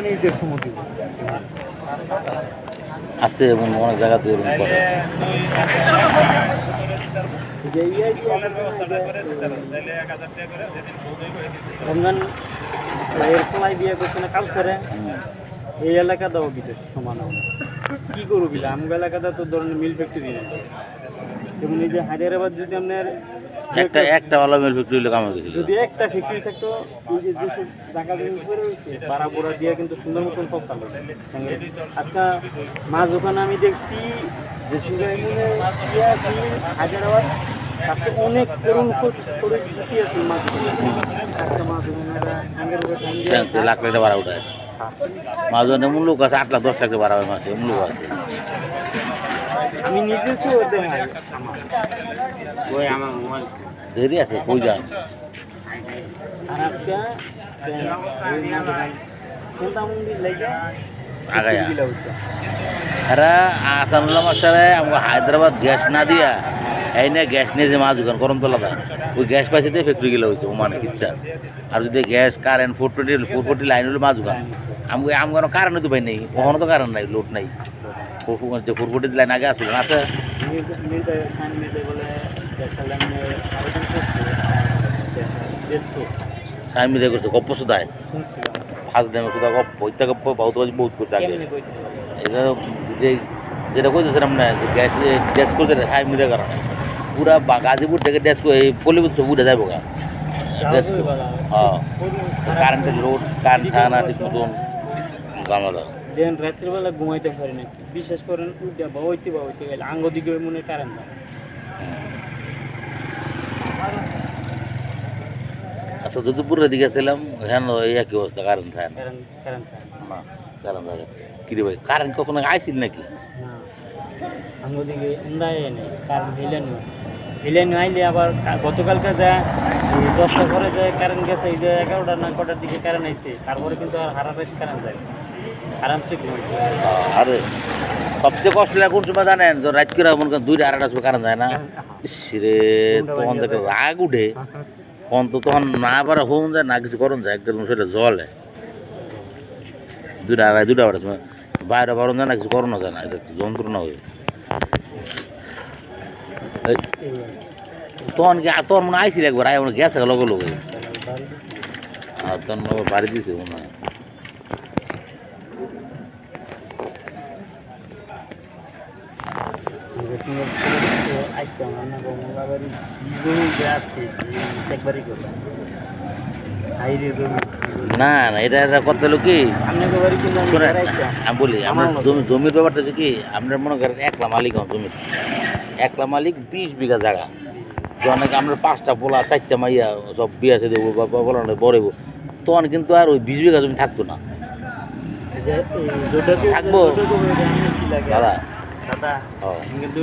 মানে ঈদের সময় দিব আছে এবং অনেক জায়গাতে এরকম করে। রমজান এর সময় বিয়ে করছে না কালচারে এই এলাকাটাও বিদেশ সমান কি করবো বিলা আমগো এলাকাটা তো ধরনের মিল ফ্যাক্টরি নেই যেমন এই যে হায়দ্রাবাদ যদি আপনার একটা ভালো মিল ফ্যাক্টরি হলে কাম হয়ে গেছিল। যদি একটা ফ্যাক্টরি থাকতো এই যে যেসব জায়গা জমি উপরে রয়েছে বাড়া বোড়া দিয়ে কিন্তু সুন্দর মতন সস্তা লাগে আজকে মাছ ওখানে আমি দেখছি যে সুগাইমুনে ইয়ে আছে হায়দ্রাবাদ তাতে অনেক করুণ করে দিতে আছে মাছ একটা মাছ ওনারা লাখ লাখ ভাড়া উঠায় মাছ মূল্য আছে 8 লাখ 10 লাখ ভাড়া হয় মাসে মূল্য আছে। আমি নিজেও দেখাই ওই আমার মোবাইল দেরি আছে কই যান আর আজকে কোনটা লাগে আগায়া এরা আসানুল্লাহ মাস্টারে আমাকে হায়দ্রাবাদ গ্যাস না দিয়া এই না গ্যাস নিয়ে যে মাছ দোকান গরম তোলা দেয় ওই গ্যাস পাইছে দিয়ে ফ্যাক্টরি গেলে হয়েছে ও মানে ইচ্ছা আর যদি গ্যাস কারেন্ট 440 লাইন হলে মাছ দোকান আমার কারেন্ট তো পাই নেই ওখানে তো কারেন্ট নাই লোড নাই 440 লাইন আগে আসছিল আছে সাইমি দেখে করছে গপ্প শুধায় ফার্স্ট টাইমে শুধু গপ্প ইত্যা গপ্প বহুত বহুত করছে আগে এটা যেটা কইতেছিলাম না গ্যাস গ্যাস করতে সাইমি দেখার কারণে পুরা গাজীপুর থেকে গ্যাস এই পল্লীপুর সব উঠে যাবো গা গ্যাস হ্যাঁ কারেন্টের লোড কারেন্ট থাকে না ঠিক মতন গামালা দেন রাত্রিবেলা ঘুমাইতে পারি না বিশেষ করেন উঠে বা হইতে গেলে আঙ্গ দিকে মনে কারেন্ট না আচ্ছা যদুপুরের দিকে ছিলাম হ্যাঁ এই একই অবস্থা কারেন্ট থাকে না কারেন্ট না কারেন্ট থাকে কি রে ভাই কারেন্ট কখনো আইছিল নাকি আঙ্গ দিকে উন্দায় নেই কারেন্ট হিলেন আইলে আবার গতকালকে যায় 10টা করে যায় কারেন্ট গেছে এই যে 11টা না কটার দিকে কারেন্ট আইছে তারপরে কিন্তু আর হারা রাত কারেন্ট যায় আরামসে ঘুমাইছে আরে সবচেয়ে কষ্ট লাগে কোন সময় জানেন যে রাত করে মনে করেন 2টা 2:30টার সময় কারেন্ট যায় না ইসরে তখন দেখে রাগ উঠে ফোন তো তখন না পারে হোম যায় না কিছু করুন যায় একদম সেটা জলে 2টা 2:30টার সময় বাইরে বারণ যায় না কিছু করানো যায় না এটা যন্ত্রণা হয়ে তখন কি তোর মনে আইছিল একবার আয় মনে গেছে লগে লগে আর তখন বাড়ি দিছে মনে হয় না না এটা কথা হলো কি আমি বলি আমরা জমির ব্যাপারটা হচ্ছে কি আপনার মনে করেন একলা মালিক জমির একলা মালিক 20 বিঘা জায়গা অনেক আমরা 5টা পোলা 4টা মাইয়া সব বিয়ে আছে দেবো বা বলা বড়বো তখন কিন্তু আর ওই 20 বিঘা জমি থাকতো না থাকবো দাদা দাদা কিন্তু